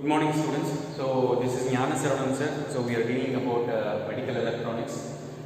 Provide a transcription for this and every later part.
Good morning students. So this is Gnana Saravanan sir. So we are dealing about medical electronics.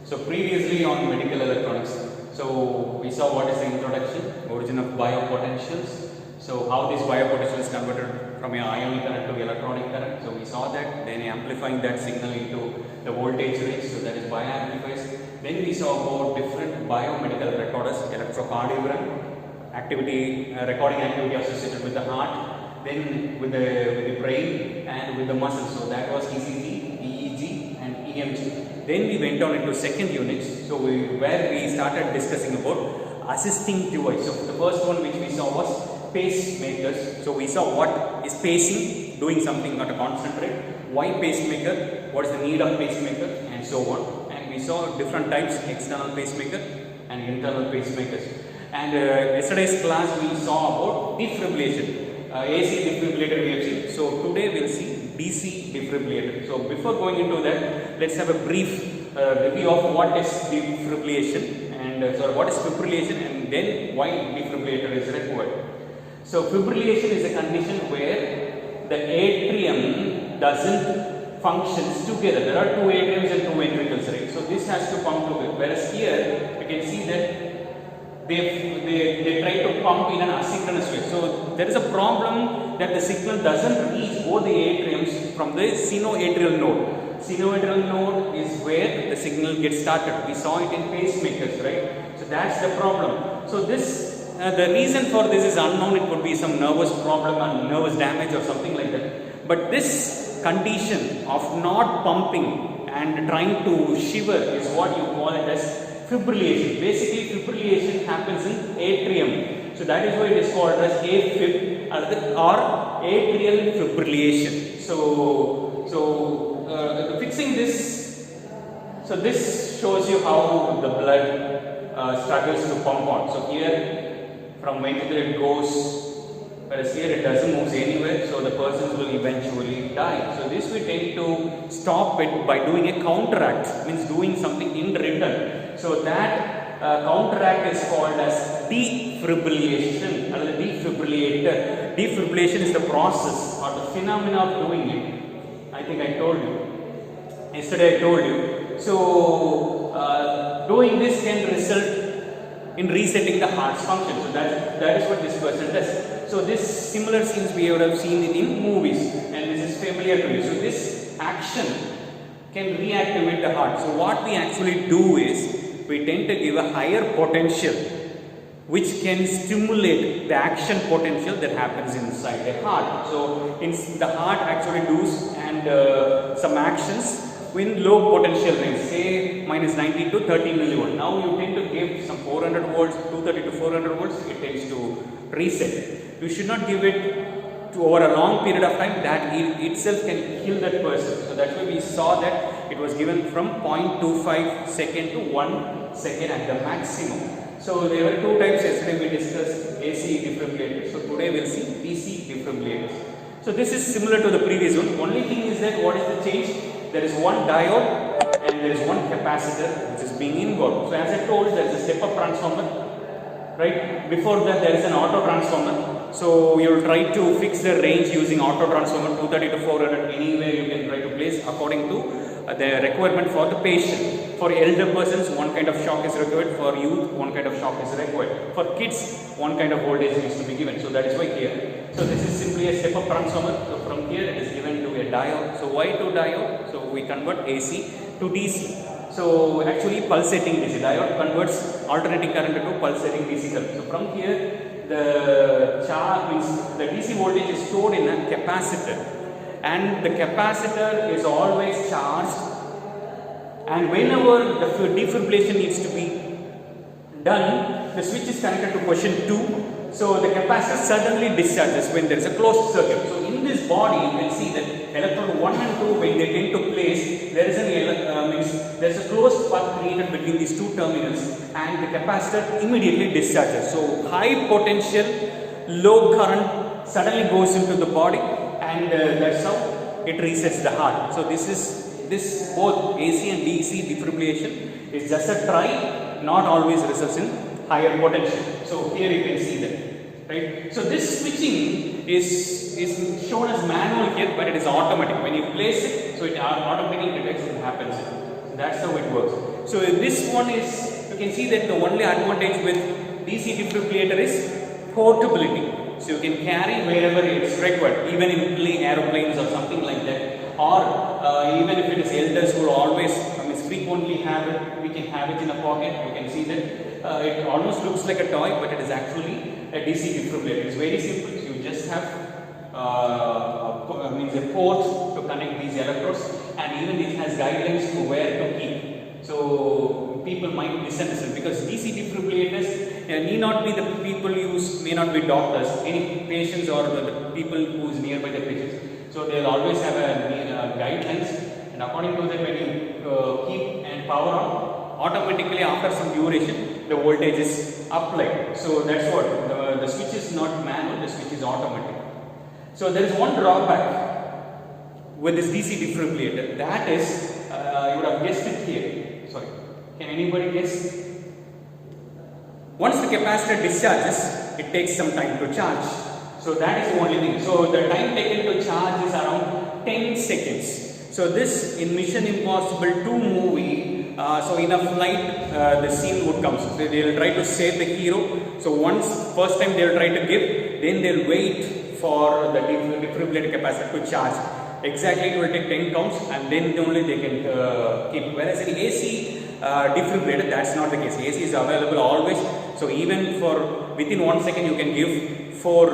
So previously on medical electronics, so we saw what is the introduction, origin of biopotentials. So how this biopotential is converted from your ionic current to electronic current. So we saw that, then amplifying that signal into the voltage range. So that is bioamplifiers. Then we saw about different biomedical recorders, electrocardiogram, activity, recording activity associated with the heart. Then with the brain and with the muscles. So that was ECG, EEG and EMG. Then we went on into second unit. So where we started discussing about assisting device. So the first one which we saw was pacemakers. So we saw what is pacing, doing something at a constant rate. Why pacemaker? What is the need of pacemaker? And so on. And we saw different types, external pacemaker and internal pacemakers. And yesterday's class we saw about defibrillation. AC defibrillator we have seen. So today we will see DC defibrillator. So before going into that, let's have a brief review of what is defibrillation and what is fibrillation and then why defibrillator is required. So fibrillation is a condition where the atrium doesn't functions together. There are two atriums and two ventricles, right? So this has to pump together. Whereas here you can see that they try to pump in an asynchronous way. So there is a problem that the signal doesn't reach both the atriums from the sinoatrial node. Sinoatrial node is where the signal gets started. We saw it in pacemakers, right? So that's the problem. So this, the reason for this is unknown. It could be some nervous problem and nervous damage or something like that. But this condition of not pumping and trying to shiver is what you call it as fibrillation. Basically, fibrillation happens in atrium. So that is why it is called as AFib or atrial fibrillation. So fixing this, so this shows you how the blood struggles to pump on. So here from ventricle it goes, whereas here it doesn't move anywhere. So the person will eventually die. So this we tend to stop it by doing a counteract, means doing something in return. So that counteract is called as defibrillation or the defibrillator. Defibrillation is the process or the phenomena of doing it. I think I told you. Yesterday I told you. So doing this can result in resetting the heart's function. So that is what this person does. So this similar scenes we would have seen it in movies and this is familiar to you. So this action can reactivate the heart. So what we actually do is we tend to give a higher potential which can stimulate the action potential that happens inside the heart. So the heart actually does and some actions in low potential range, say minus 90 to 30 millivolt. Now you tend to give some 400 volts, 230 to 400 volts, it tends to reset. You should not give it to over a long period of time. That itself can kill that person. So that's why we saw that it was given from 0.25 second to 1 second at the maximum. So there were two types. Yesterday we discussed AC defibrillators. So today we'll see DC defibrillators. So this is similar to the previous one. Only thing is that what is the change? There is one diode and there is one capacitor which is being involved. So as I told, there is a step-up transformer, right? Before that there is an auto transformer. So you will try to fix the range using auto transformer 230 to 400 anywhere you can try to place according to the requirement for the patient. For elder persons, one kind of shock is required. For youth, one kind of shock is required. For kids, one kind of voltage needs to be given. So that is why here. So this is simply a step-up transformer. So from here it is given to a diode. So why to diode? So we convert AC to DC. So actually pulsating DC. Diode converts alternating current to pulsating DC current. So from here the charge means the DC voltage is stored in a capacitor. And the capacitor is always charged, and whenever the defibrillation needs to be done, the switch is connected to position 2. So the capacitor suddenly discharges when there is a closed circuit. So in this body you can see that electrode 1 and 2, when they tend to place, there is there is a closed path created between these two terminals and the capacitor immediately discharges. So high potential, low current suddenly goes into the body and that's how it resets the heart. So this both AC and DC defibrillation is just a try, not always results in higher potential. So here you can see that, right? So this switching is is shown as manual here, but it is automatic. When you place it, so it automatically detects it happens. So that's how it works. So this one is, you can see that the only advantage with DC defibrillator is portability. So you can carry wherever it's required, even in aeroplanes or something like that, or even if it is elders who always, frequently have it, we can have it in a pocket. You can see that it almost looks like a toy, but it is actually a DC defibrillator. It's very simple. You just have a port to connect these electrodes, and even it has guidelines to where to keep. So people might misunderstand, because DC defibrillators need not be the people use, may not be doctors, any patients or the people who is nearby the patients. So they will always have a guidelines, and according to that, when you keep and power on, automatically after some duration the voltage is applied. So that's what the switch is not manual, the switch is automatic. So there is one drawback with this DC defibrillator, that is you would have guessed it here. Sorry, can anybody guess? Once the capacitor discharges, it takes some time to charge. So that is the only thing. So the time taken to charge is around 10 seconds. So this in Mission Impossible 2 movie, so in a flight the scene would come. So they will try to save the hero. So once first time they will try to give, then they will wait for the defibrillator capacitor to charge. Exactly, it will take 10 counts, and then only they can keep. Whereas in AC defibrillator, that's not the case. AC is available always. So even for within 1 second you can give for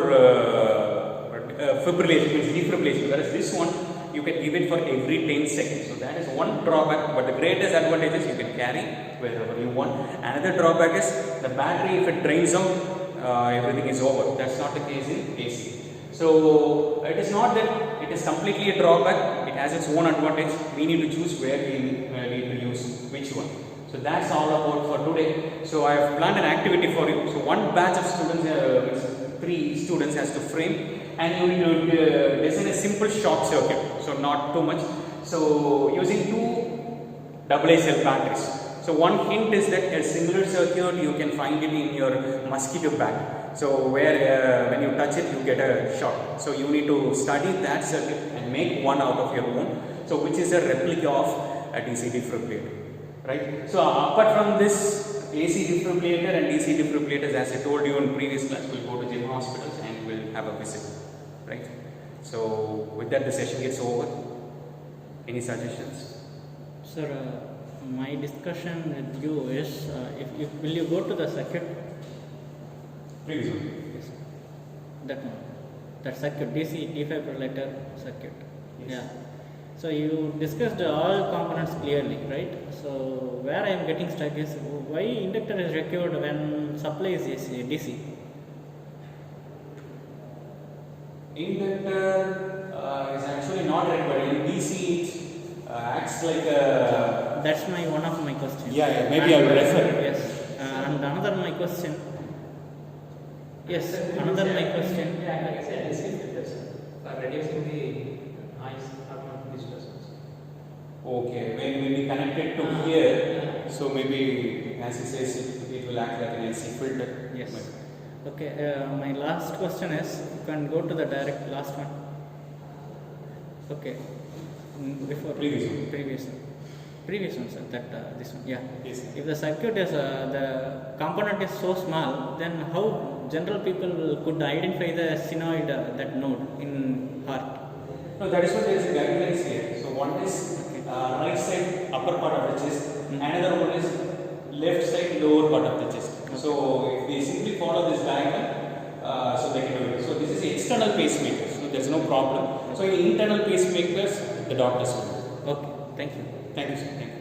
fibrillation, means defibrillation. Whereas this one, you can give it for every 10 seconds. So that is one drawback, but the greatest advantage is you can carry wherever you want. Another drawback is the battery, if it drains out, everything is over. That's not the case in AC. So it is not that it is completely a drawback, it has its own advantage. We need to choose where we need to use which one. So that's all about for today. So I have planned an activity for you. So one batch of students, 3 students has to frame, and you need to design a simple short circuit, so not too much. So using 2 AA cell batteries. So one hint is that a similar circuit you can find it in your mosquito bag. So where when you touch it you get a shock. So you need to study that circuit and make one out of your own. So which is a replica of a DC defibrillator, right? So apart from this AC defibrillator and DC defibrillators, as I told you in previous class, we'll go to gym hospitals and we'll have a visit. Right. So with that the session gets over. Any suggestions? Sir, my discussion with you is, will you go to the circuit? Previous one. Yes. That one. That circuit, DC defibrillator circuit. Yes. Yeah. So you discussed all components clearly, right? So where I am getting stuck is, why inductor is required when supply is DC? Inductor is actually not required. In DC it acts like a... That's one of my questions. Yeah, maybe I will refer. Yes. And another my question. Yes, another my question. Yeah, like I said, DC filters for reducing the noise of distortions. Okay, when we connect it to here, so maybe as he says it will act like an AC filter. Yes. Okay, my last question is, you can go to the direct last one. Okay. Before previous one, sir. That this one, yeah. Yes. If the circuit is the component is so small, then how general people could identify the sphenoid that node in heart? No, that is what there is a guidelines here. So one is right side upper part of the chest, another one is left side lower part of the chest. So if they simply follow this diagram, so they can do it. So this is external pacemakers, so there is no problem. So in internal pacemakers, the doctors will do. Okay, thank you. Thank you, sir. Thank you.